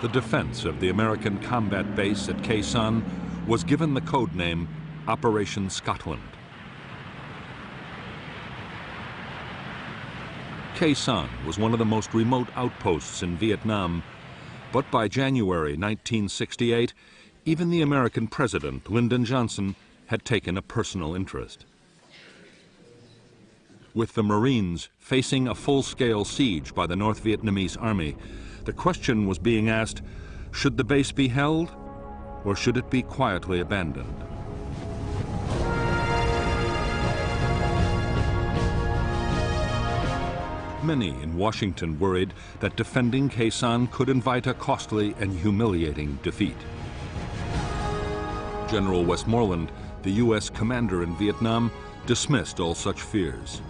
the defense of the American combat base at Khe Sanh was given the code name Operation Scotland. Khe Sanh was one of the most remote outposts in Vietnam, but by January 1968, even the American president, Lyndon Johnson, had taken a personal interest. With the Marines facing a full-scale siege by the North Vietnamese army, the question was being asked, should the base be held or should it be quietly abandoned? Many in Washington worried that defending Khe Sanh could invite a costly and humiliating defeat. General Westmoreland, the U.S. commander in Vietnam, dismissed all such fears.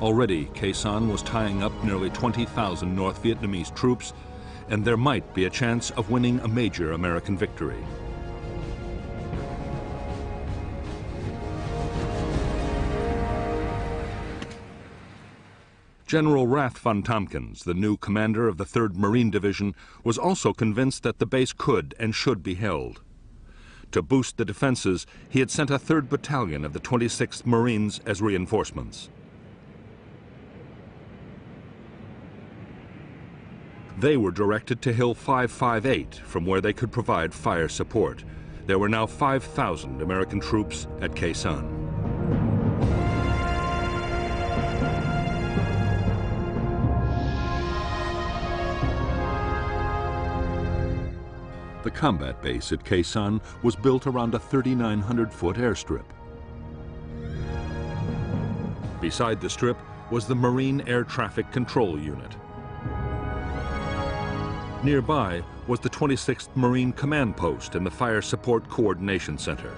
Already, Khe Sanh was tying up nearly 20,000 North Vietnamese troops, and there might be a chance of winning a major American victory. General Rath von Tompkins, the new commander of the 3rd Marine Division, was also convinced that the base could and should be held. To boost the defenses, he had sent a 3rd Battalion of the 26th Marines as reinforcements. They were directed to Hill 558, from where they could provide fire support. There were now 5,000 American troops at Khe Sanh. The combat base at Khe Sanh was built around a 3,900-foot airstrip. Beside the strip was the Marine Air Traffic Control Unit. Nearby was the 26th Marine Command Post and the Fire Support Coordination Center.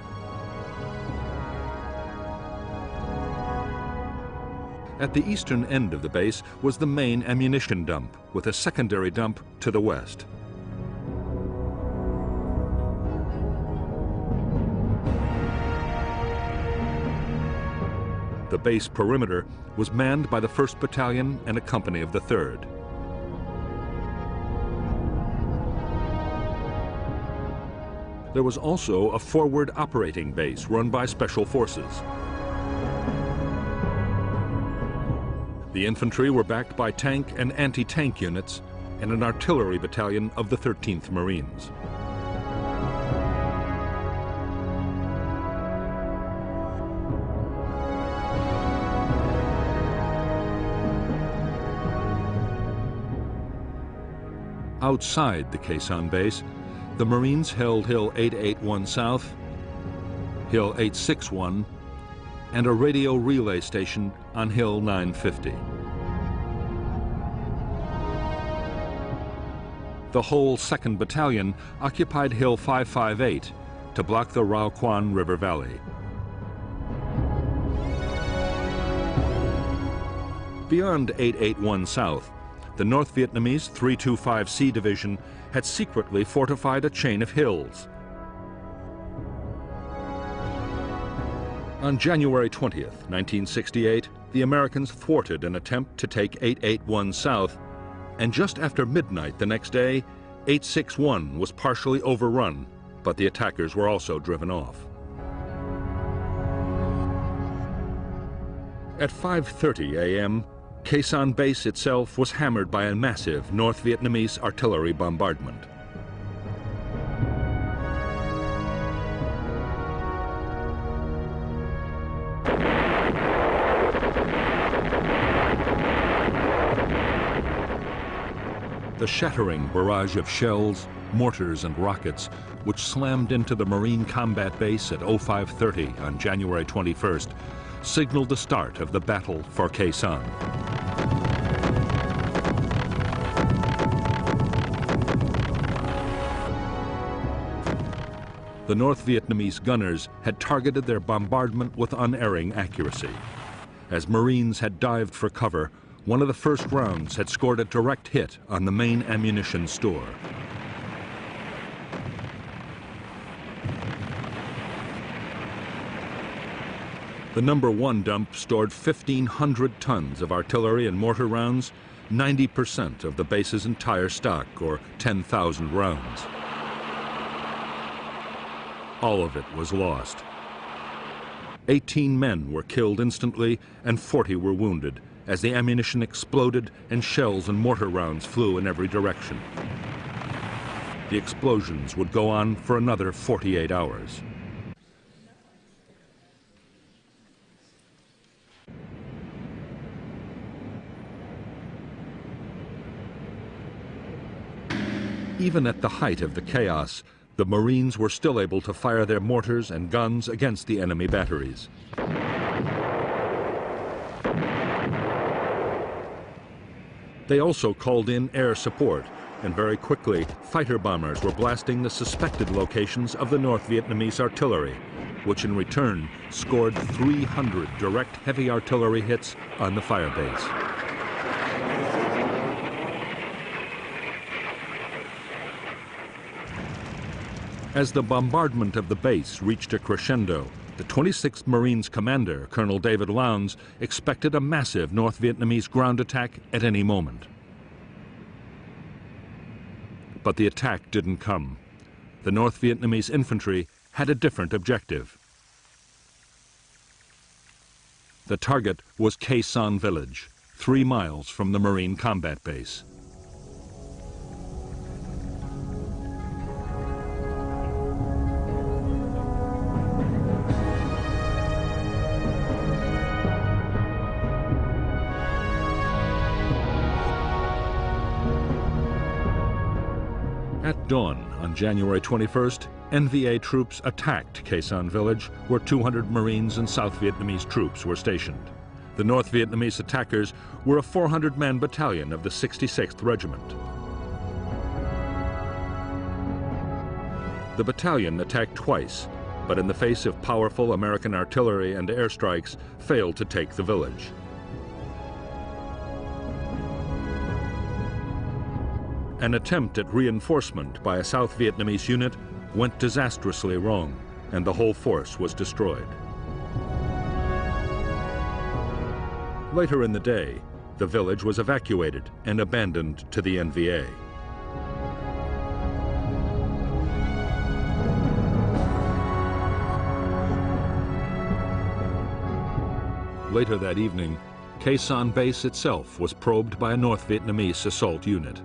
At the eastern end of the base was the main ammunition dump, with a secondary dump to the west. The base perimeter was manned by the 1st Battalion and a company of the 3rd. There was also a forward operating base run by Special Forces. The infantry were backed by tank and anti-tank units and an artillery battalion of the 13th Marines. Outside the Khe Sanh base, the Marines held Hill 881 South, Hill 861, and a radio relay station on Hill 950. The whole 2nd Battalion occupied Hill 558 to block the Rao Quan River Valley. Beyond 881 South, the North Vietnamese 325C Division had secretly fortified a chain of hills. On January 20th, 1968, the Americans thwarted an attempt to take 881 South, and just after midnight the next day, 861 was partially overrun, but the attackers were also driven off. At 5:30 a.m., Khe Sanh base itself was hammered by a massive North Vietnamese artillery bombardment. The shattering barrage of shells, mortars, and rockets, which slammed into the Marine combat base at 05:30 on January 21st, signaled the start of the battle for Khe Sanh. The North Vietnamese gunners had targeted their bombardment with unerring accuracy. As Marines had dived for cover, one of the first rounds had scored a direct hit on the main ammunition store. The No. 1 dump stored 1,500 tons of artillery and mortar rounds 90% of the base's entire stock, or 10,000 rounds. All of it was lost. 18 men were killed instantly and 40 were wounded as the ammunition exploded and shells and mortar rounds flew in every direction. The explosions would go on for another 48 hours. Even at the height of the chaos, the Marines were still able to fire their mortars and guns against the enemy batteries. They also called in air support, and very quickly, fighter bombers were blasting the suspected locations of the North Vietnamese artillery, which in return scored 300 direct heavy artillery hits on the firebase. As the bombardment of the base reached a crescendo, the 26th Marines commander, Colonel David Lowndes, expected a massive North Vietnamese ground attack at any moment. But the attack didn't come. The North Vietnamese infantry had a different objective. The target was Khe Sanh village, 3 miles from the Marine combat base. At dawn on January 21st, NVA troops attacked Khe Sanh village, where 200 Marines and South Vietnamese troops were stationed. The North Vietnamese attackers were a 400-man battalion of the 66th Regiment. The battalion attacked twice, but in the face of powerful American artillery and airstrikes, failed to take the village. An attempt at reinforcement by a South Vietnamese unit went disastrously wrong, and the whole force was destroyed. Later in the day, the village was evacuated and abandoned to the NVA. Later that evening, Khe Sanh base itself was probed by a North Vietnamese assault unit.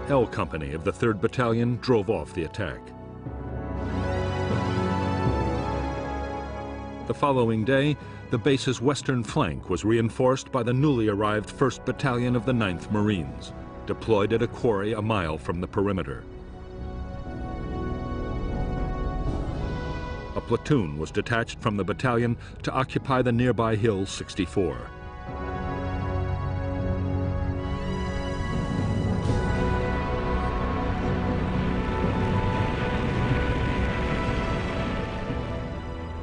L Company of the 3rd Battalion drove off the attack. The following day, the base's western flank was reinforced by the newly arrived 1st Battalion of the 9th Marines, deployed at a quarry a mile from the perimeter. A platoon was detached from the battalion to occupy the nearby Hill 64.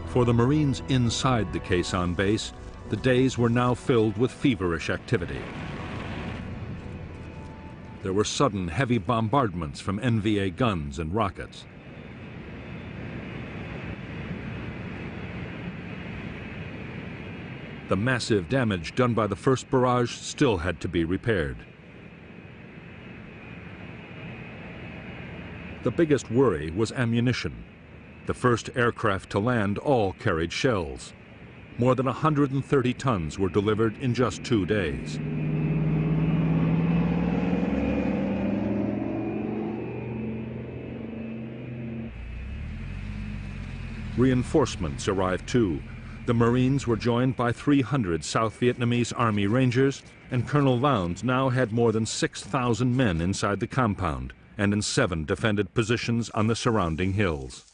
For the Marines inside the Khe Sanh base, the days were now filled with feverish activity. There were sudden heavy bombardments from NVA guns and rockets. The massive damage done by the first barrage still had to be repaired. The biggest worry was ammunition. The first aircraft to land all carried shells. More than 130 tons were delivered in just 2 days. Reinforcements arrived too. The Marines were joined by 300 South Vietnamese Army Rangers, and Colonel Lowndes now had more than 6,000 men inside the compound and in 7 defended positions on the surrounding hills.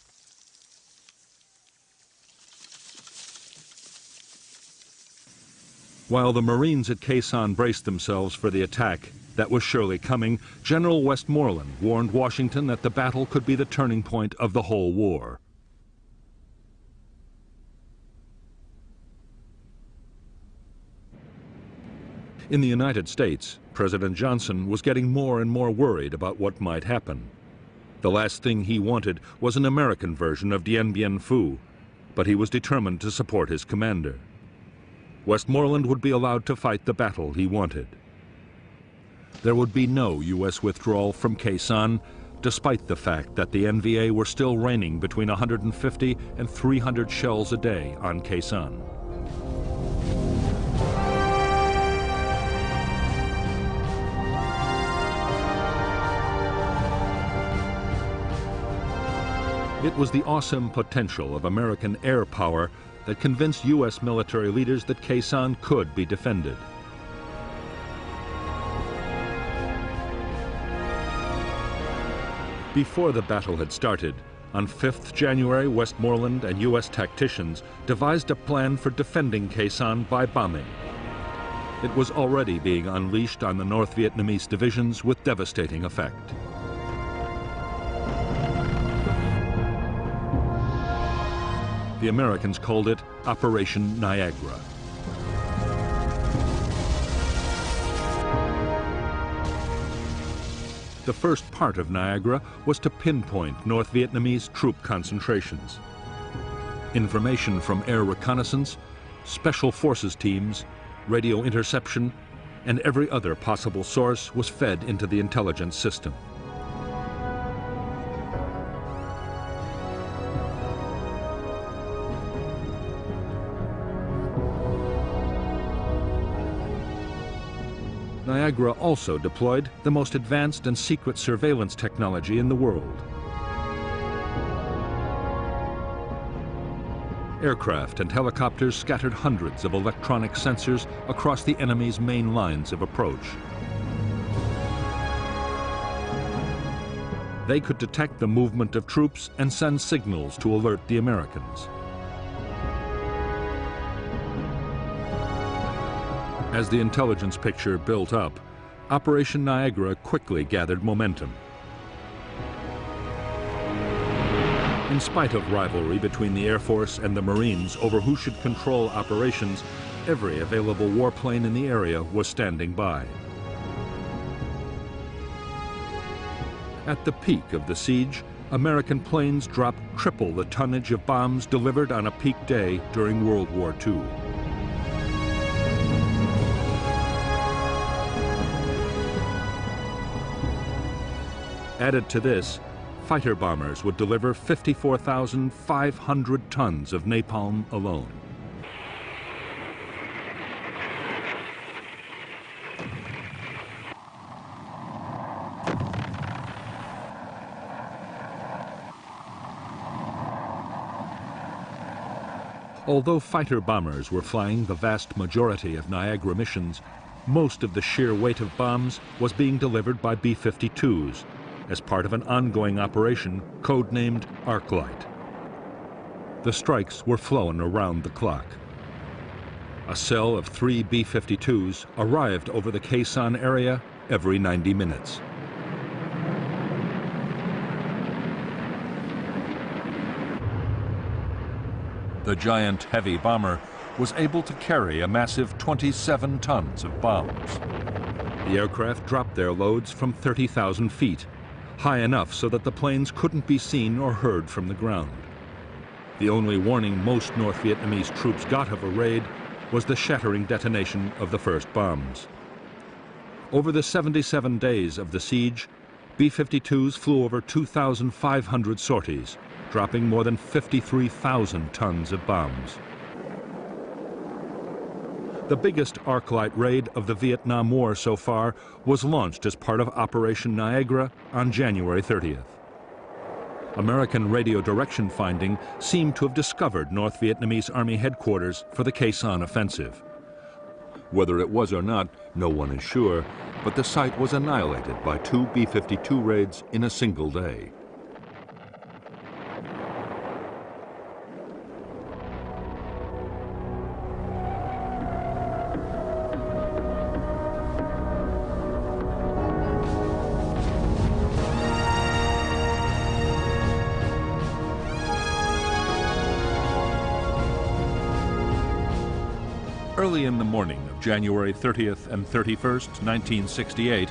While the Marines at Khe Sanh braced themselves for the attack that was surely coming, General Westmoreland warned Washington that the battle could be the turning point of the whole war. In the United States, President Johnson was getting more and more worried about what might happen. The last thing he wanted was an American version of Dien Bien Phu, but he was determined to support his commander. Westmoreland would be allowed to fight the battle he wanted. There would be no U.S. withdrawal from Khe Sanh, despite the fact that the NVA were still raining between 150 and 300 shells a day on Khe Sanh. It was the awesome potential of American air power that convinced U.S. military leaders that Khe Sanh could be defended. Before the battle had started, on 5th January, Westmoreland and U.S. tacticians devised a plan for defending Khe Sanh by bombing. It was already being unleashed on the North Vietnamese divisions with devastating effect. The Americans called it Operation Niagara. The first part of Niagara was to pinpoint North Vietnamese troop concentrations. Information from air reconnaissance, special forces teams, radio interception, and every other possible source was fed into the intelligence system. Niagara also deployed the most advanced and secret surveillance technology in the world. Aircraft and helicopters scattered hundreds of electronic sensors across the enemy's main lines of approach. They could detect the movement of troops and send signals to alert the Americans. As the intelligence picture built up, Operation Niagara quickly gathered momentum. In spite of rivalry between the Air Force and the Marines over who should control operations, every available warplane in the area was standing by. At the peak of the siege, American planes dropped triple the tonnage of bombs delivered on a peak day during World War II. Added to this, fighter bombers would deliver 54,500 tons of napalm alone. Although fighter bombers were flying the vast majority of Niagara missions, most of the sheer weight of bombs was being delivered by B-52s, as part of an ongoing operation codenamed Arclight. The strikes were flown around the clock. A cell of 3 B-52s arrived over the Khe Sanh area every 90 minutes. The giant heavy bomber was able to carry a massive 27 tons of bombs. The aircraft dropped their loads from 30,000 feet, high enough so that the planes couldn't be seen or heard from the ground. The only warning most North Vietnamese troops got of a raid was the shattering detonation of the first bombs. Over the 77 days of the siege, B-52s flew over 2,500 sorties, dropping more than 53,000 tons of bombs. The biggest Arclight raid of the Vietnam War so far was launched as part of Operation Niagara on January 30th. American radio direction finding seemed to have discovered North Vietnamese Army headquarters for the Khe Sanh offensive. Whether it was or not, no one is sure, but the site was annihilated by 2 B-52 raids in a single day. Early in the morning of January 30th and 31st, 1968,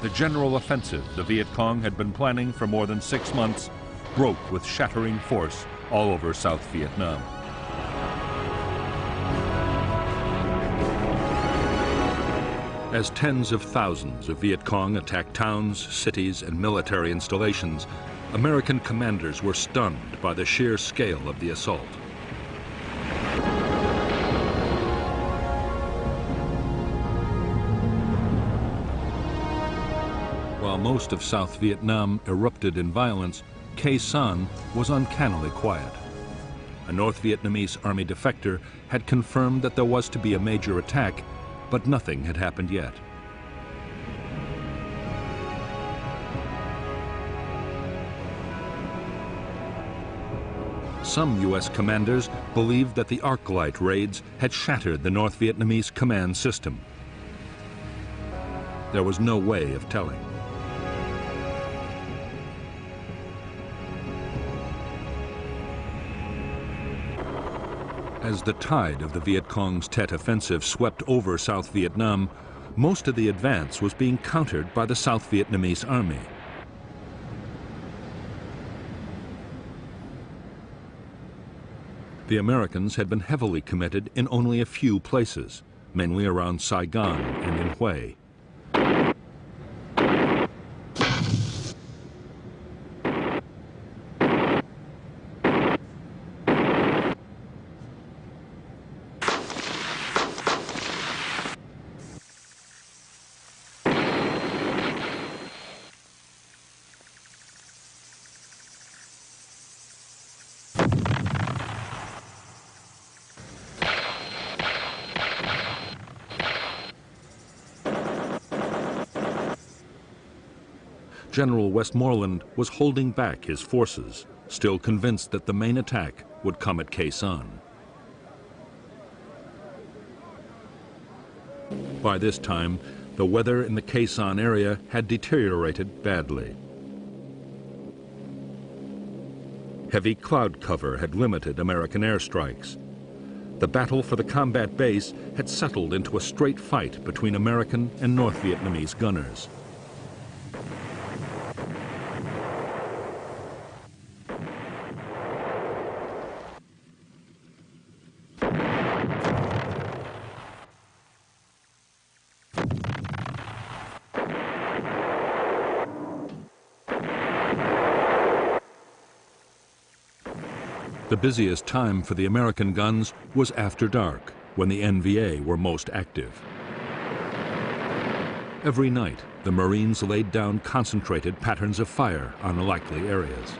the general offensive the Viet Cong had been planning for more than 6 months broke with shattering force all over South Vietnam. As tens of thousands of Viet Cong attacked towns, cities, and military installations, American commanders were stunned by the sheer scale of the assault. While most of South Vietnam erupted in violence, Khe Sanh was uncannily quiet. A North Vietnamese army defector had confirmed that there was to be a major attack, but nothing had happened yet. Some U.S. commanders believed that the arc light raids had shattered the North Vietnamese command system. There was no way of telling. As the tide of the Viet Cong's Tet Offensive swept over South Vietnam, most of the advance was being countered by the South Vietnamese army. The Americans had been heavily committed in only a few places, mainly around Saigon and in Hue. General Westmoreland was holding back his forces, still convinced that the main attack would come at Khe Sanh. By this time, the weather in the Khe Sanh area had deteriorated badly. Heavy cloud cover had limited American airstrikes. The battle for the combat base had settled into a straight fight between American and North Vietnamese gunners. The busiest time for the American guns was after dark, when the NVA were most active. Every night, the Marines laid down concentrated patterns of fire on likely areas.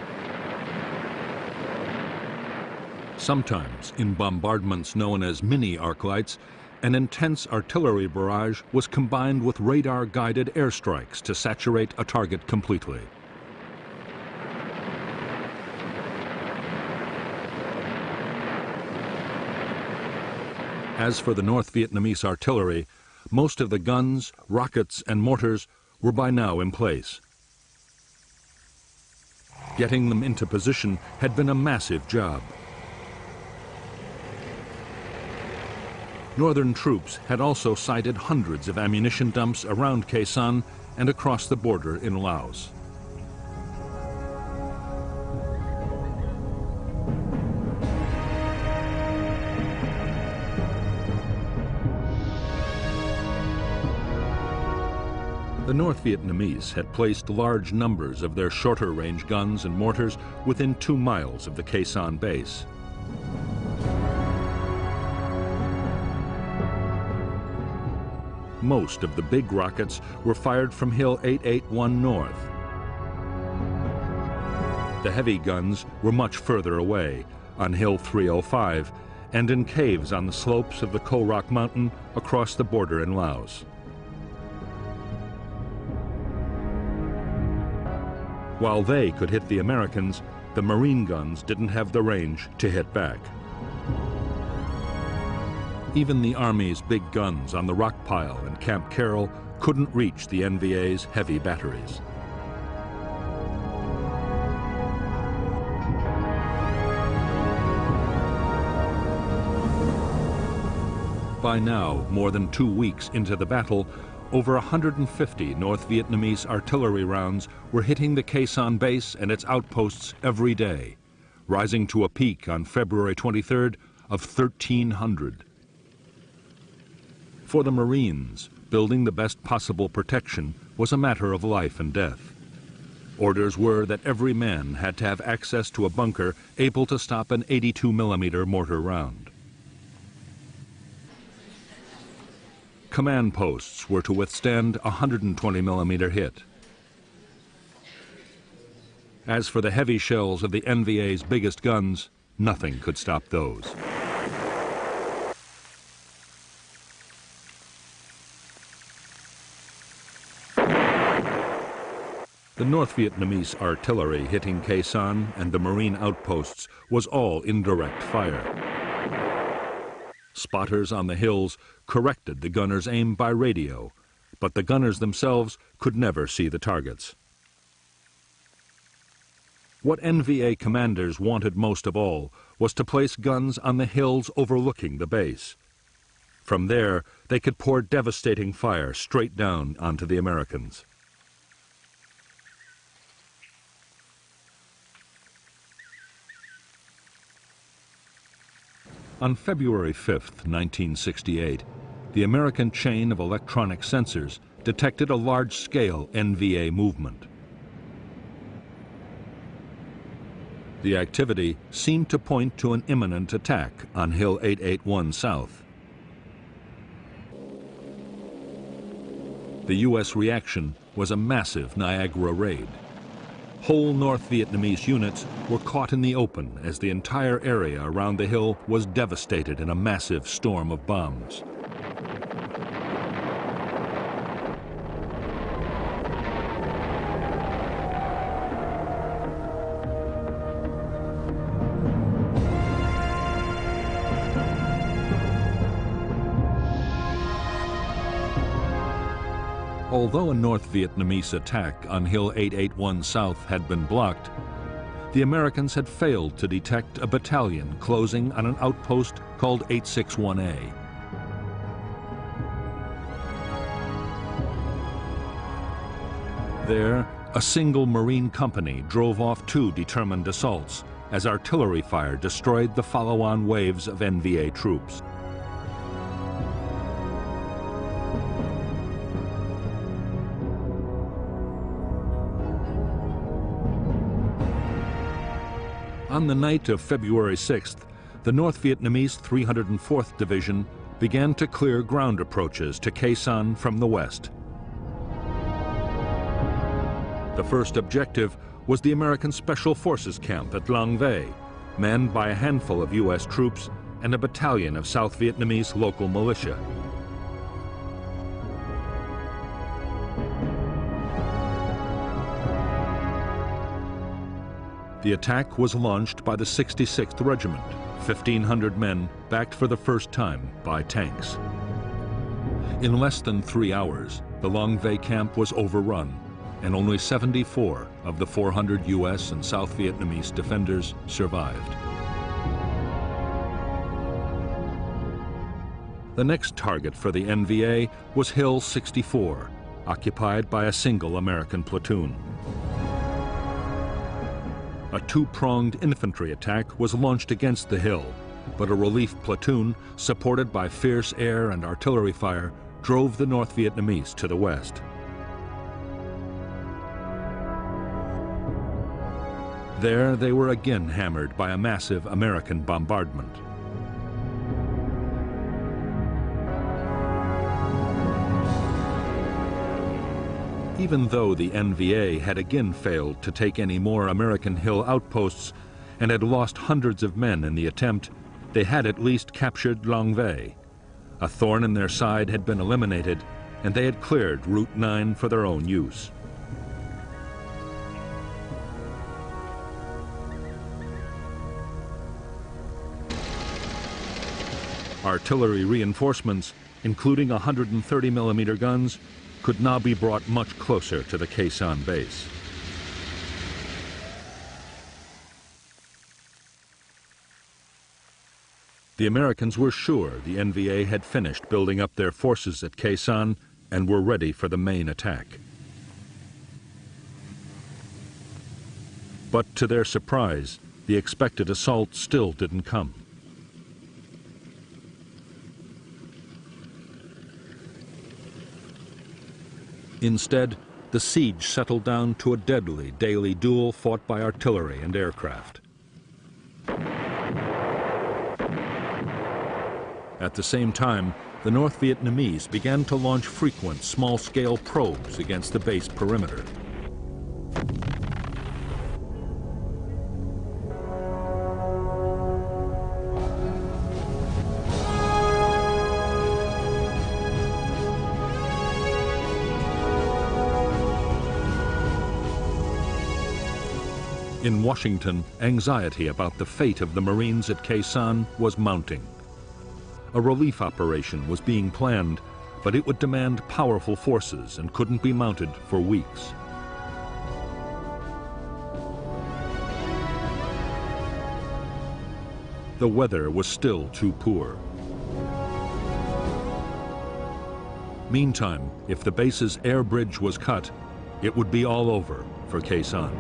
Sometimes, in bombardments known as mini arc lights, an intense artillery barrage was combined with radar-guided airstrikes to saturate a target completely. As for the North Vietnamese artillery, most of the guns, rockets, and mortars were by now in place. Getting them into position had been a massive job. Northern troops had also sighted hundreds of ammunition dumps around Khe Sanh and across the border in Laos. The North Vietnamese had placed large numbers of their shorter-range guns and mortars within 2 miles of the Khe Sanh base. Most of the big rockets were fired from Hill 881 North. The heavy guns were much further away, on Hill 305, and in caves on the slopes of the Ko Rock Mountain across the border in Laos. While they could hit the Americans, the Marine guns didn't have the range to hit back. Even the Army's big guns on the Rock Pile and Camp Carroll couldn't reach the NVA's heavy batteries. By now, more than 2 weeks into the battle, over 150 North Vietnamese artillery rounds were hitting the Khe Sanh base and its outposts every day, rising to a peak on February 23rd of 1,300. For the Marines, building the best possible protection was a matter of life and death. Orders were that every man had to have access to a bunker able to stop an 82mm mortar round. Command posts were to withstand a 120mm hit. As for the heavy shells of the NVA's biggest guns, nothing could stop those. The North Vietnamese artillery hitting Khe Sanh and the Marine outposts was all indirect fire. Spotters on the hills corrected the gunners' aim by radio, but the gunners themselves could never see the targets. What NVA commanders wanted most of all was to place guns on the hills overlooking the base. From there, they could pour devastating fire straight down onto the Americans. On February 5th, 1968, the American chain of electronic sensors detected a large-scale NVA movement. The activity seemed to point to an imminent attack on Hill 881 South. The U.S. reaction was a massive Niagara raid. Whole North Vietnamese units were caught in the open as the entire area around the hill was devastated in a massive storm of bombs. Although a North Vietnamese attack on Hill 881 South had been blocked, the Americans had failed to detect a battalion closing on an outpost called 861A. There, a single Marine company drove off two determined assaults as artillery fire destroyed the follow-on waves of NVA troops. On the night of February 6th, the North Vietnamese 304th Division began to clear ground approaches to Khe Sanh from the west. The first objective was the American Special Forces camp at Long Vây, manned by a handful of U.S. troops and a battalion of South Vietnamese local militia. The attack was launched by the 66th Regiment, 1,500 men backed for the first time by tanks. In less than 3 hours, the Long Vây camp was overrun, and only 74 of the 400 U.S. and South Vietnamese defenders survived. The next target for the NVA was Hill 64, occupied by a single American platoon. A two-pronged infantry attack was launched against the hill, but a relief platoon, supported by fierce air and artillery fire, drove the North Vietnamese to the west. There, they were again hammered by a massive American bombardment. Even though the NVA had again failed to take any more American hill outposts and had lost hundreds of men in the attempt, they had at least captured Long Vây. A thorn in their side had been eliminated, and they had cleared Route 9 for their own use. Artillery reinforcements, including 130mm guns, could now be brought much closer to the Khe Sanh base. The Americans were sure the NVA had finished building up their forces at Khe Sanh and were ready for the main attack. But to their surprise, the expected assault still didn't come. Instead, the siege settled down to a deadly daily duel fought by artillery and aircraft. At the same time, the North Vietnamese began to launch frequent small-scale probes against the base perimeter. In Washington, anxiety about the fate of the Marines at Khe Sanh was mounting. A relief operation was being planned, but it would demand powerful forces and couldn't be mounted for weeks. The weather was still too poor. Meantime, if the base's air bridge was cut, it would be all over for Khe Sanh.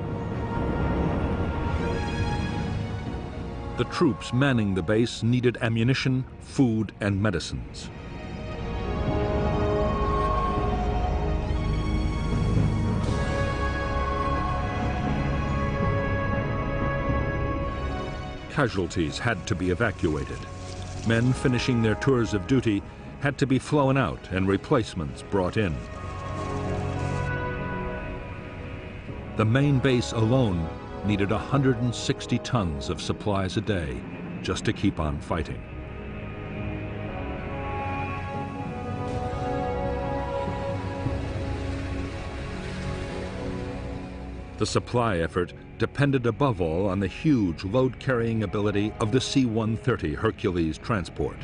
The troops manning the base needed ammunition, food, and medicines. Casualties had to be evacuated. Men finishing their tours of duty had to be flown out and replacements brought in. The main base alone needed 160 tons of supplies a day just to keep on fighting. The supply effort depended above all on the huge load-carrying ability of the C-130 Hercules transport.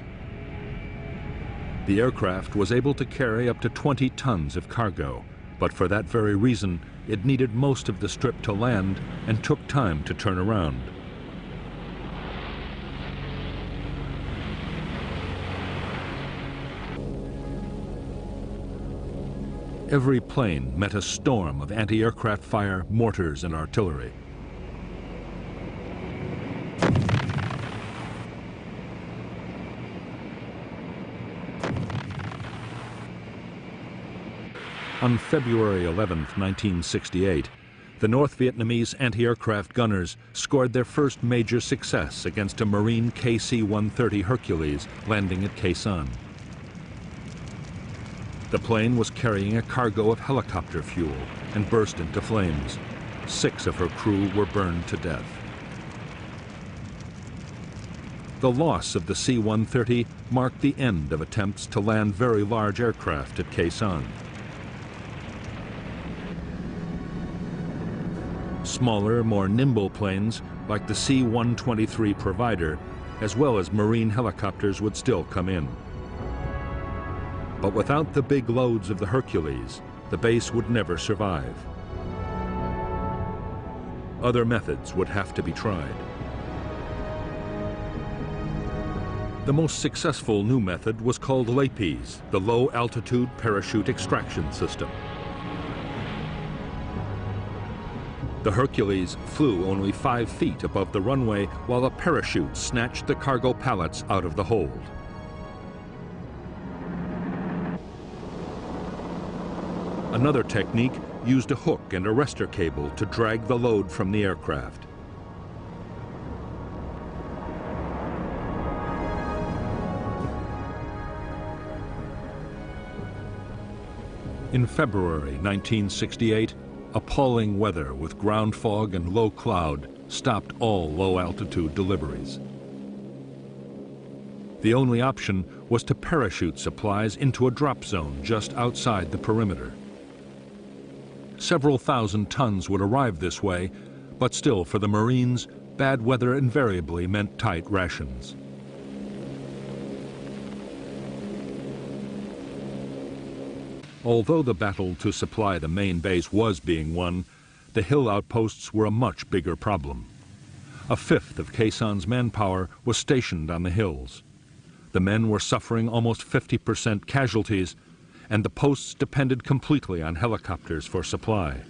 The aircraft was able to carry up to 20 tons of cargo, but for that very reason, it needed most of the strip to land and took time to turn around. Every plane met a storm of anti-aircraft fire, mortars, and artillery. On February 11, 1968, the North Vietnamese anti-aircraft gunners scored their first major success against a Marine KC-130 Hercules landing at Khe Sanh. The plane was carrying a cargo of helicopter fuel and burst into flames. 6 of her crew were burned to death. The loss of the C-130 marked the end of attempts to land very large aircraft at Khe Sanh. Smaller, more nimble planes like the C-123 Provider, as well as Marine helicopters, would still come in. But without the big loads of the Hercules, the base would never survive. Other methods would have to be tried. The most successful new method was called LAPES, the Low Altitude Parachute Extraction System. The Hercules flew only 5 feet above the runway while a parachute snatched the cargo pallets out of the hold. Another technique used a hook and arrestor cable to drag the load from the aircraft. In February 1968, appalling weather with ground fog and low cloud stopped all low-altitude deliveries. The only option was to parachute supplies into a drop zone just outside the perimeter. Several thousand tons would arrive this way, but still for the Marines, bad weather invariably meant tight rations. Although the battle to supply the main base was being won, the hill outposts were a much bigger problem. A fifth of Khe Sanh's manpower was stationed on the hills. The men were suffering almost 50% casualties, and the posts depended completely on helicopters for supply.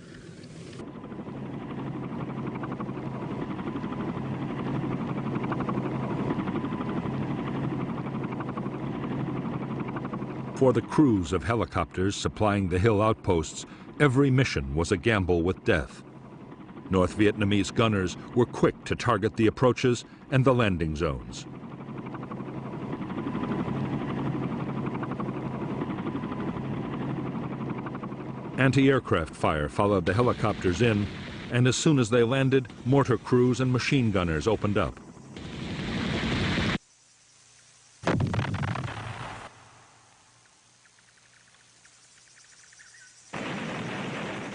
For the crews of helicopters supplying the hill outposts, every mission was a gamble with death. North Vietnamese gunners were quick to target the approaches and the landing zones. Anti-aircraft fire followed the helicopters in, and as soon as they landed, mortar crews and machine gunners opened up.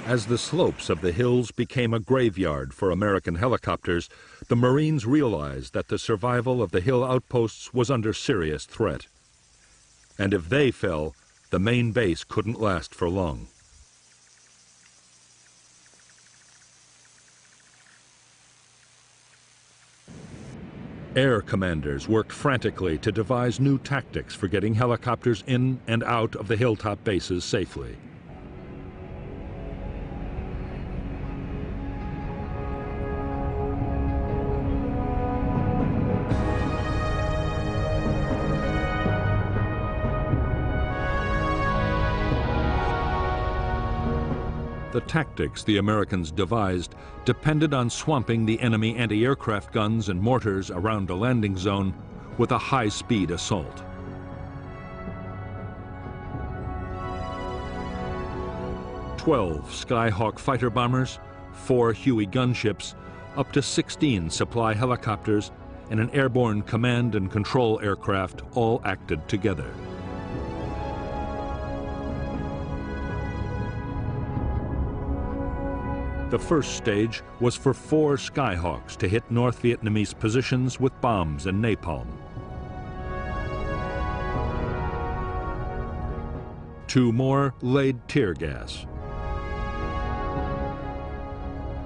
As the slopes of the hills became a graveyard for American helicopters, the Marines realized that the survival of the hill outposts was under serious threat. And if they fell, the main base couldn't last for long. Air commanders worked frantically to devise new tactics for getting helicopters in and out of the hilltop bases safely. The tactics the Americans devised depended on swamping the enemy anti-aircraft guns and mortars around a landing zone with a high-speed assault. "12 Skyhawk fighter bombers, 4 Huey gunships, up to 16 supply helicopters, and an airborne command and control aircraft all acted together. The first stage was for 4 Skyhawks to hit North Vietnamese positions with bombs and napalm. 2 more laid tear gas.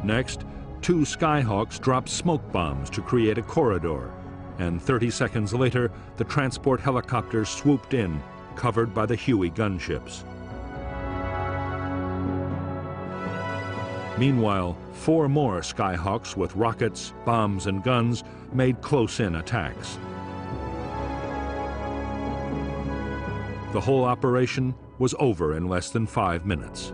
Next, 2 Skyhawks dropped smoke bombs to create a corridor, and 30 seconds later, the transport helicopters swooped in, covered by the Huey gunships. Meanwhile, 4 more Skyhawks with rockets, bombs, and guns made close-in attacks. The whole operation was over in less than 5 minutes.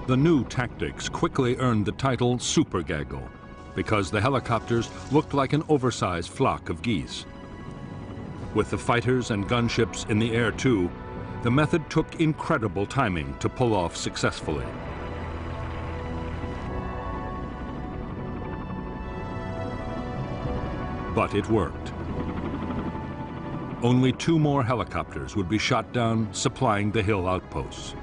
The new tactics quickly earned the title Super Gaggle because the helicopters looked like an oversized flock of geese. With the fighters and gunships in the air too, the method took incredible timing to pull off successfully. But it worked. Only 2 more helicopters would be shot down supplying the hill outposts.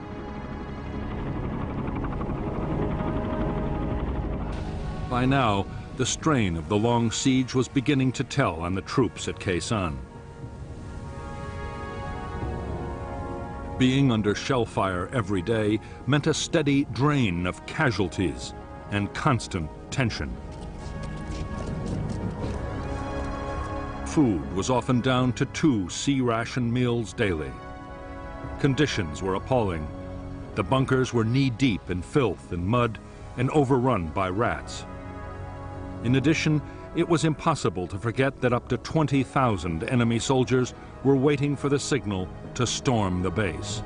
By now, the strain of the long siege was beginning to tell on the troops at Khe Sanh. Being under shell fire every day meant a steady drain of casualties and constant tension. Food was often down to 2 C-ration meals daily. Conditions were appalling. The bunkers were knee-deep in filth and mud and overrun by rats. In addition, it was impossible to forget that up to 20,000 enemy soldiers were waiting for the signal to storm the base.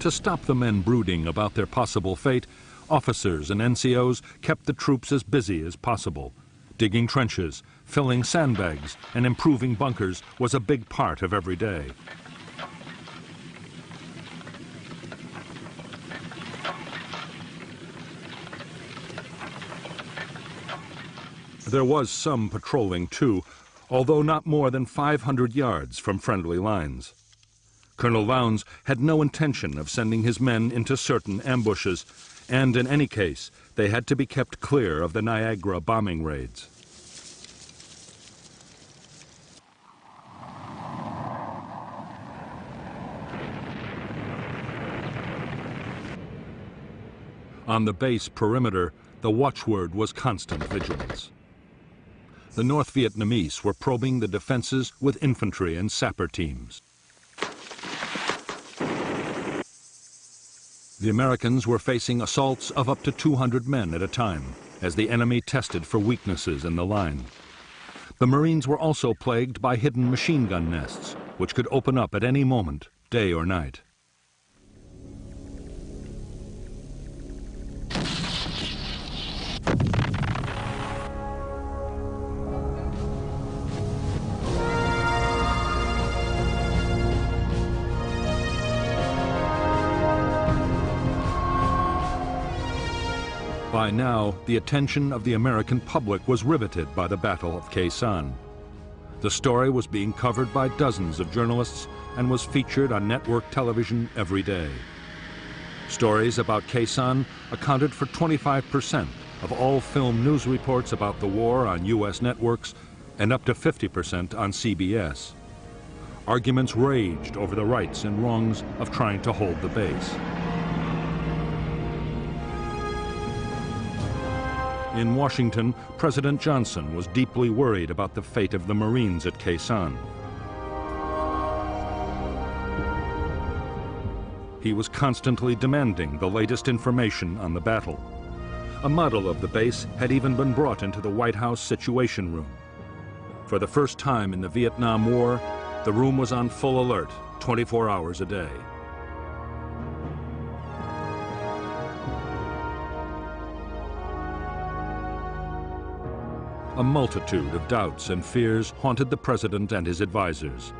To stop the men brooding about their possible fate, officers and NCOs kept the troops as busy as possible. Digging trenches, filling sandbags, and improving bunkers was a big part of every day. There was some patrolling too, although not more than 500 yards from friendly lines. Colonel Lowndes had no intention of sending his men into certain ambushes, and in any case, they had to be kept clear of the Niagara bombing raids. On the base perimeter, the watchword was constant vigilance. The North Vietnamese were probing the defenses with infantry and sapper teams. The Americans were facing assaults of up to 200 men at a time, as the enemy tested for weaknesses in the line. The Marines were also plagued by hidden machine gun nests, which could open up at any moment, day or night. By now, the attention of the American public was riveted by the Battle of Khe Sanh. The story was being covered by dozens of journalists and was featured on network television every day. Stories about Khe Sanh accounted for 25% of all film news reports about the war on U.S. networks and up to 50% on CBS. Arguments raged over the rights and wrongs of trying to hold the base. In Washington, President Johnson was deeply worried about the fate of the Marines at Khe Sanh. He was constantly demanding the latest information on the battle. A model of the base had even been brought into the White House Situation Room. For the first time in the Vietnam War, the room was on full alert, 24 hours a day. A multitude of doubts and fears haunted the president and his advisors.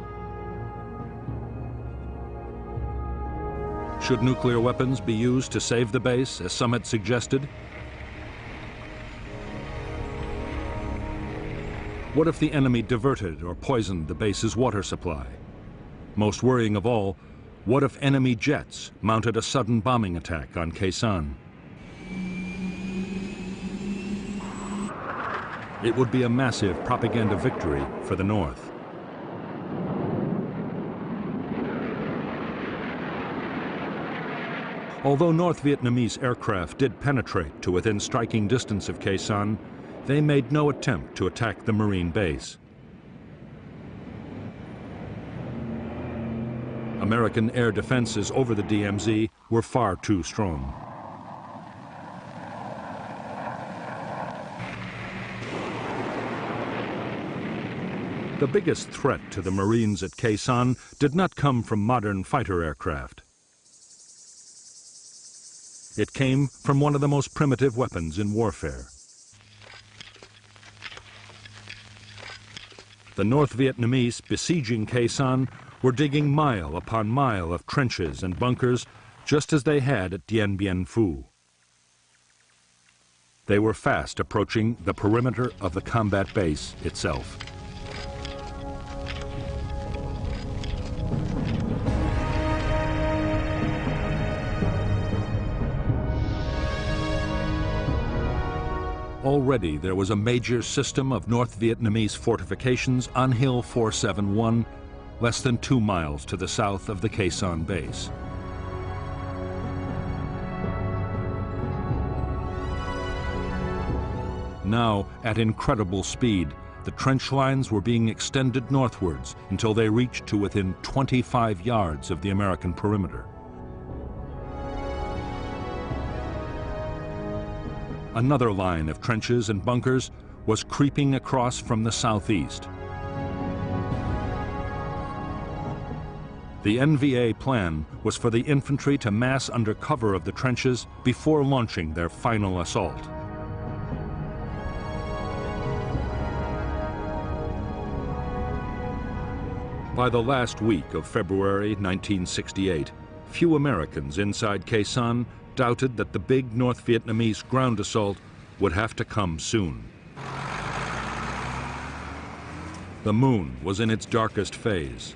Should nuclear weapons be used to save the base, as some had suggested? What if the enemy diverted or poisoned the base's water supply? Most worrying of all, what if enemy jets mounted a sudden bombing attack on Khe Sanh? It would be a massive propaganda victory for the North. Although North Vietnamese aircraft did penetrate to within striking distance of Khe Sanh, they made no attempt to attack the Marine base. American air defenses over the DMZ were far too strong. The biggest threat to the Marines at Khe Sanh did not come from modern fighter aircraft. It came from one of the most primitive weapons in warfare. The North Vietnamese besieging Khe Sanh were digging mile upon mile of trenches and bunkers, just as they had at Dien Bien Phu. They were fast approaching the perimeter of the combat base itself. Already there was a major system of North Vietnamese fortifications on Hill 471, less than 2 miles to the south of the Khe Sanh base. Now, at incredible speed, the trench lines were being extended northwards until they reached to within 25 yards of the American perimeter. Another line of trenches and bunkers was creeping across from the southeast. The NVA plan was for the infantry to mass under cover of the trenches before launching their final assault. By the last week of February 1968, few Americans inside Khe Sanh doubted that the big North Vietnamese ground assault would have to come soon. The moon was in its darkest phase,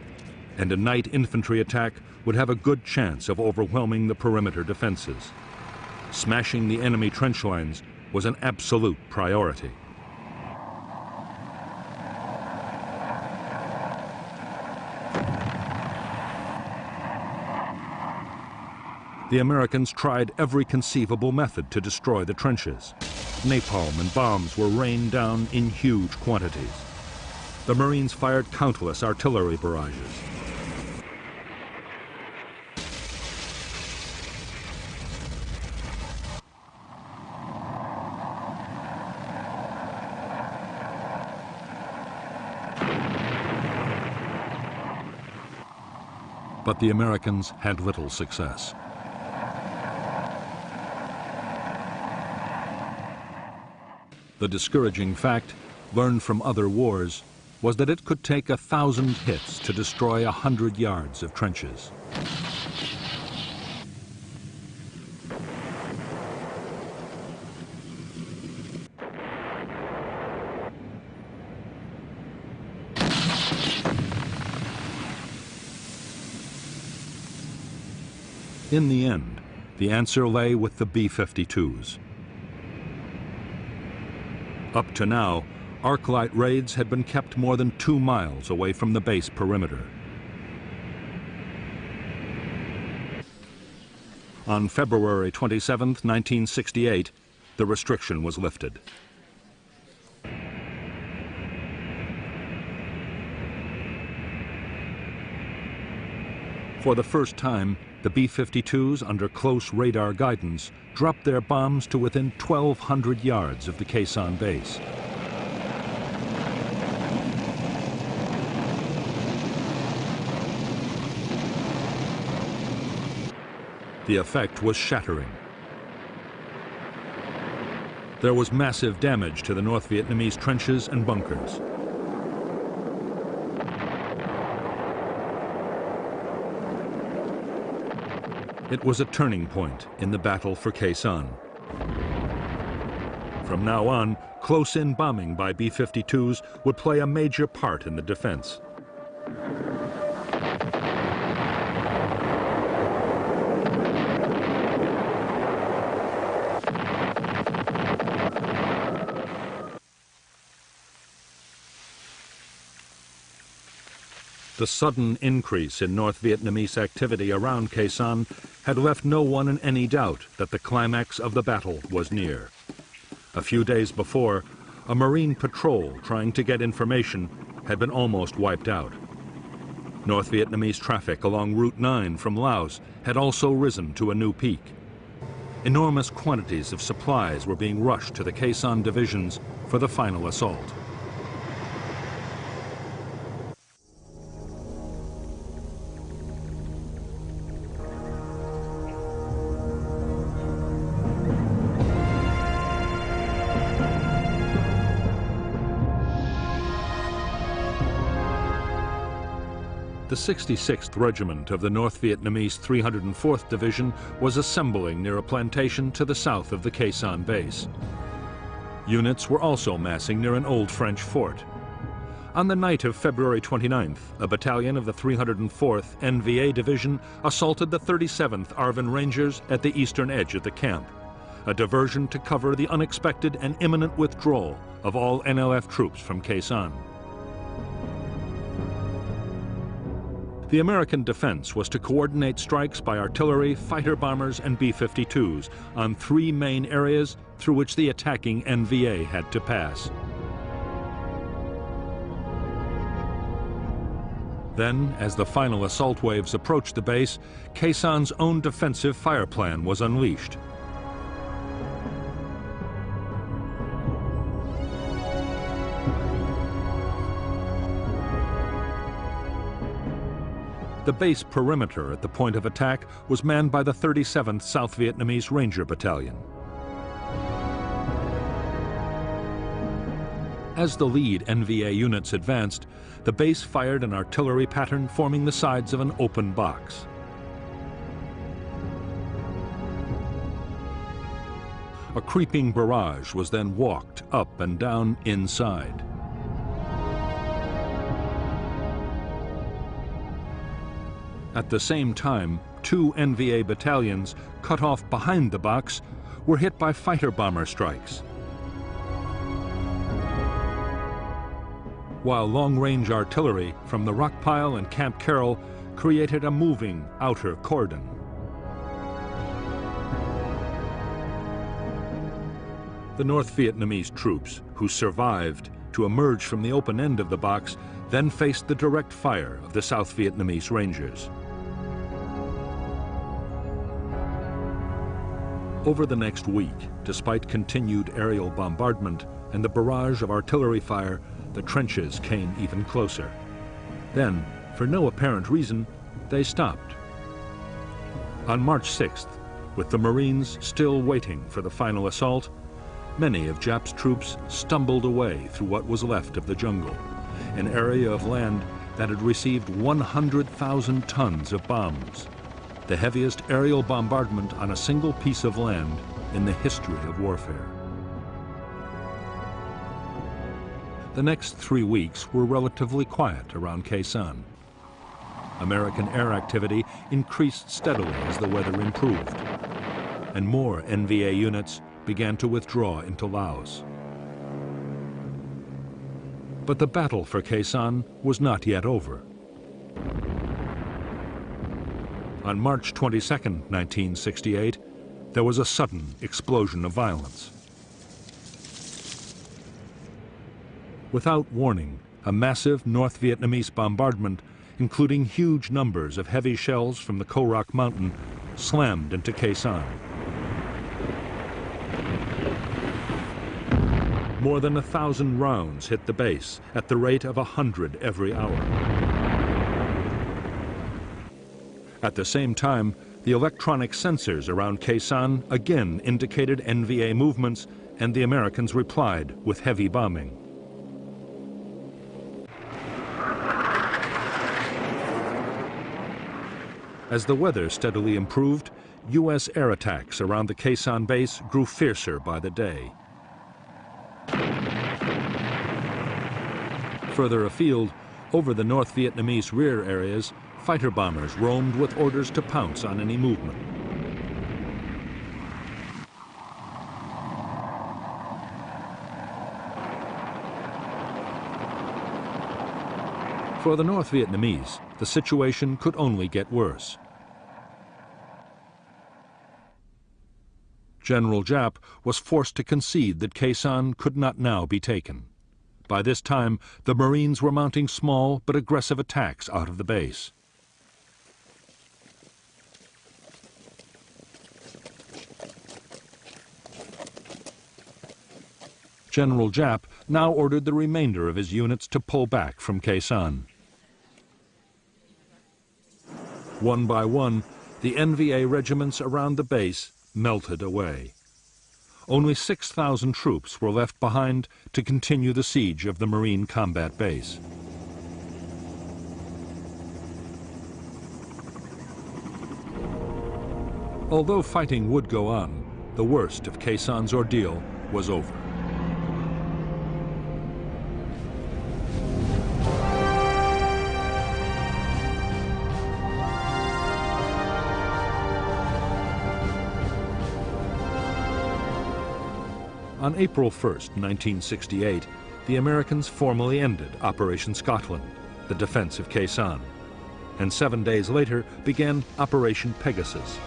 and a night infantry attack would have a good chance of overwhelming the perimeter defenses. Smashing the enemy trench lines was an absolute priority. The Americans tried every conceivable method to destroy the trenches. napalm and bombs were rained down in huge quantities. The Marines fired countless artillery barrages. But the Americans had little success. The discouraging fact, learned from other wars, was that it could take 1,000 hits to destroy 100 yards of trenches. In the end, the answer lay with the B-52s. Up to now, arc-light raids had been kept more than 2 miles away from the base perimeter. On February 27, 1968, the restriction was lifted. For the first time, the B-52s, under close radar guidance, dropped their bombs to within 1,200 yards of the Khe Sanh base. The effect was shattering. There was massive damage to the North Vietnamese trenches and bunkers. It was a turning point in the battle for Khe Sanh. From now on, close-in bombing by B-52s would play a major part in the defense. The sudden increase in North Vietnamese activity around Khe Sanh had left no one in any doubt that the climax of the battle was near. A few days before, a Marine patrol trying to get information had been almost wiped out. North Vietnamese traffic along Route 9 from Laos had also risen to a new peak. Enormous quantities of supplies were being rushed to the Khe Sanh divisions for the final assault. The 66th Regiment of the North Vietnamese 304th Division was assembling near a plantation to the south of the Khe Sanh base. Units were also massing near an old French fort. On the night of February 29th, a battalion of the 304th NVA Division assaulted the 37th ARVN Rangers at the eastern edge of the camp, a diversion to cover the unexpected and imminent withdrawal of all NLF troops from Khe Sanh. The American defense was to coordinate strikes by artillery, fighter bombers, and B-52s on 3 main areas through which the attacking NVA had to pass. Then, as the final assault waves approached the base, Khe Sanh's own defensive fire plan was unleashed. The base perimeter at the point of attack was manned by the 37th South Vietnamese Ranger Battalion. As the lead NVA units advanced, the base fired an artillery pattern forming the sides of an open box. A creeping barrage was then walked up and down inside. At the same time, 2 NVA battalions, cut off behind the box, were hit by fighter bomber strikes. While long-range artillery from the Rockpile and Camp Carroll created a moving outer cordon. The North Vietnamese troops, who survived to emerge from the open end of the box, then faced the direct fire of the South Vietnamese Rangers. Over the next week, despite continued aerial bombardment and the barrage of artillery fire, the trenches came even closer. Then, for no apparent reason, they stopped. On March 6th, with the Marines still waiting for the final assault, many of Jap's troops stumbled away through what was left of the jungle, an area of land that had received 100,000 tons of bombs, the heaviest aerial bombardment on a single piece of land in the history of warfare. The next 3 weeks were relatively quiet around Khe Sanh. American air activity increased steadily as the weather improved, and more NVA units began to withdraw into Laos. But the battle for Khe Sanh was not yet over. On March 22, 1968, there was a sudden explosion of violence. Without warning, a massive North Vietnamese bombardment, including huge numbers of heavy shells from the Ko Rock Mountain, slammed into Khe Sanh. More than 1,000 rounds hit the base at the rate of 100 every hour. At the same time, the electronic sensors around Khe Sanh again indicated NVA movements, and the Americans replied with heavy bombing. As the weather steadily improved, U.S. air attacks around the Khe Sanh base grew fiercer by the day. Further afield, over the North Vietnamese rear areas, fighter bombers roamed with orders to pounce on any movement. For the North Vietnamese, the situation could only get worse. General Giap was forced to concede that Khe Sanh could not now be taken. By this time, the Marines were mounting small but aggressive attacks out of the base. General Giap now ordered the remainder of his units to pull back from Khe Sanh. One by one, the NVA regiments around the base melted away. Only 6,000 troops were left behind to continue the siege of the Marine combat base. Although fighting would go on, the worst of Khe Sanh's ordeal was over. On April 1st, 1968, the Americans formally ended Operation Scotland, the defense of Khe Sanh, and 7 days later began Operation Pegasus.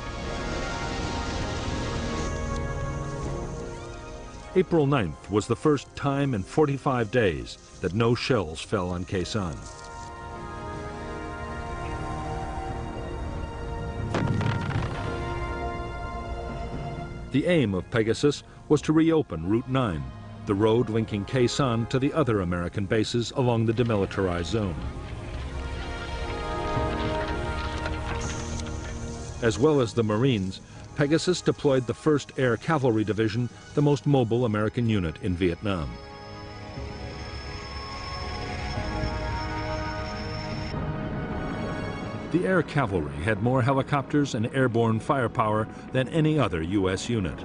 April 9th was the first time in 45 days that no shells fell on Khe Sanh. The aim of Pegasus was to reopen Route 9, the road linking Khe Sanh to the other American bases along the demilitarized zone. As well as the Marines, Pegasus deployed the 1st Air Cavalry Division, the most mobile American unit in Vietnam. The Air Cavalry had more helicopters and airborne firepower than any other U.S. unit.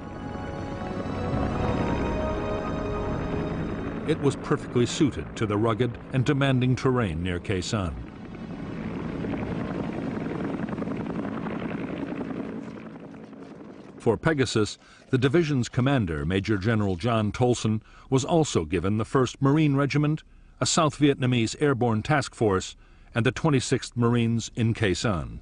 It was perfectly suited to the rugged and demanding terrain near Khe Sanh. For Pegasus, the division's commander, Major General John Tolson, was also given the 1st Marine Regiment, a South Vietnamese airborne task force, and the 26th Marines in Khe Sanh.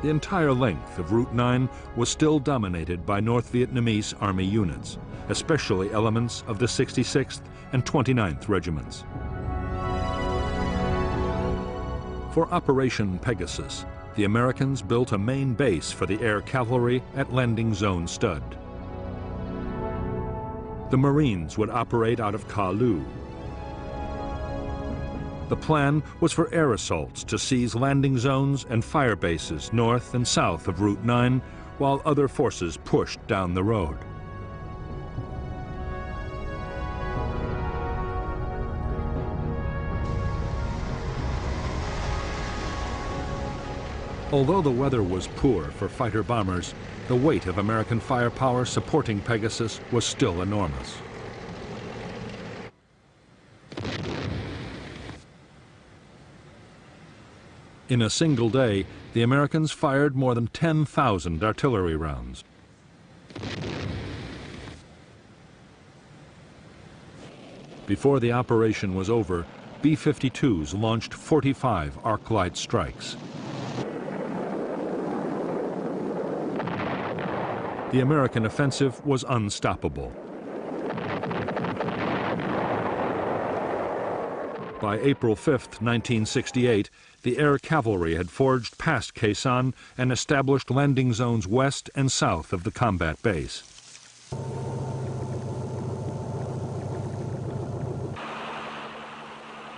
The entire length of Route 9 was still dominated by North Vietnamese Army units, especially elements of the 66th and 29th Regiments. For Operation Pegasus, the Americans built a main base for the air cavalry at Landing Zone Stud. The Marines would operate out of Kha Lu. The plan was for air assaults to seize landing zones and fire bases north and south of Route 9, while other forces pushed down the road. Although the weather was poor for fighter bombers, the weight of American firepower supporting Pegasus was still enormous. In a single day, the Americans fired more than 10,000 artillery rounds. Before the operation was over, B-52s launched 45 arc-light strikes. The American offensive was unstoppable. By April 5, 1968, the air cavalry had forged past Khe Sanh and established landing zones west and south of the combat base.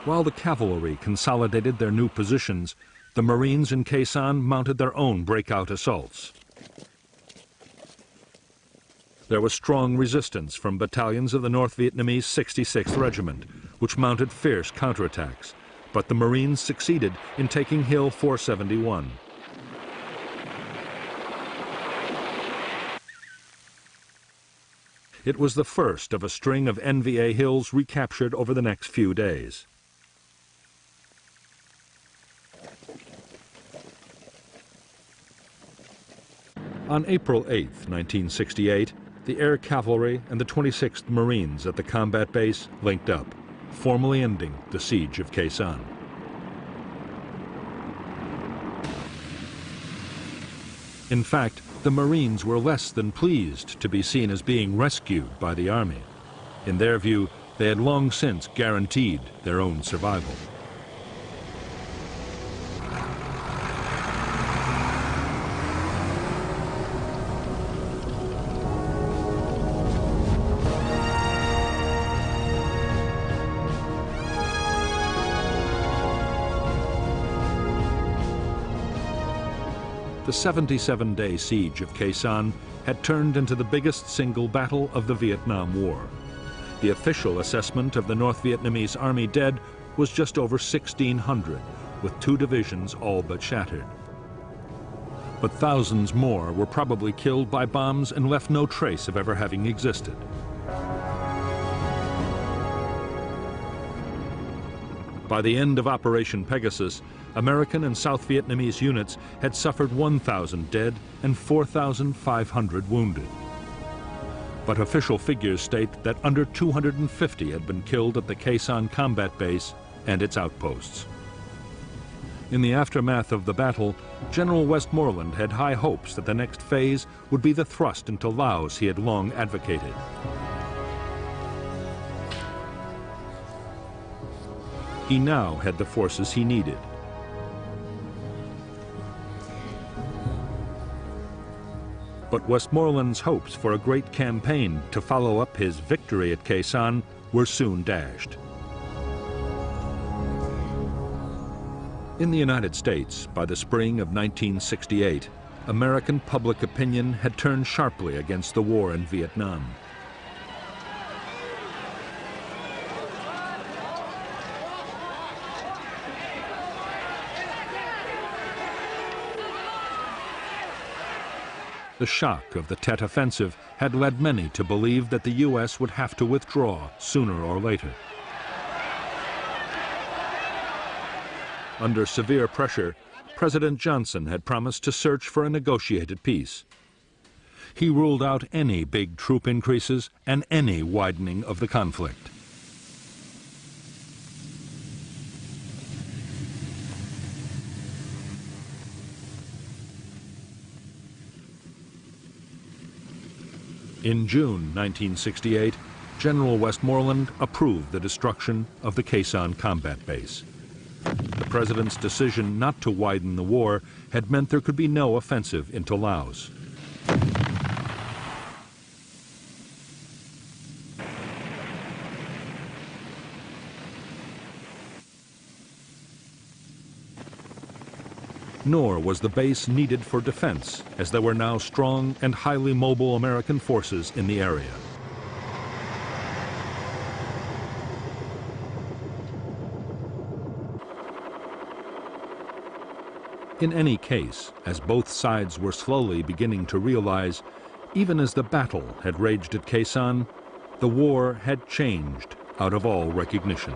While the cavalry consolidated their new positions, the Marines in Khe Sanh mounted their own breakout assaults. There was strong resistance from battalions of the North Vietnamese 66th Regiment, which mounted fierce counterattacks, but the Marines succeeded in taking Hill 471. It was the first of a string of NVA hills recaptured over the next few days. On April 8, 1968, the air cavalry and the 26th Marines at the combat base linked up, formally ending the siege of Khe Sanh. In fact, the Marines were less than pleased to be seen as being rescued by the Army. In their view, they had long since guaranteed their own survival. The 77-day siege of Khe Sanh had turned into the biggest single battle of the Vietnam War. The official assessment of the North Vietnamese Army dead was just over 1,600, with 2 divisions all but shattered. But thousands more were probably killed by bombs and left no trace of ever having existed. By the end of Operation Pegasus, American and South Vietnamese units had suffered 1,000 dead and 4,500 wounded. But official figures state that under 250 had been killed at the Khe Sanh combat base and its outposts. In the aftermath of the battle, General Westmoreland had high hopes that the next phase would be the thrust into Laos he had long advocated. He now had the forces he needed. But Westmoreland's hopes for a great campaign to follow up his victory at Khe Sanh were soon dashed. In the United States, by the spring of 1968, American public opinion had turned sharply against the war in Vietnam. The shock of the Tet Offensive had led many to believe that the U.S. would have to withdraw sooner or later. Under severe pressure, President Johnson had promised to search for a negotiated peace. He ruled out any big troop increases and any widening of the conflict. In June 1968, General Westmoreland approved the destruction of the Khe Sanh combat base. The president's decision not to widen the war had meant there could be no offensive into Laos. Nor was the base needed for defense, as there were now strong and highly mobile American forces in the area. In any case, as both sides were slowly beginning to realize, even as the battle had raged at Khe Sanh, the war had changed out of all recognition.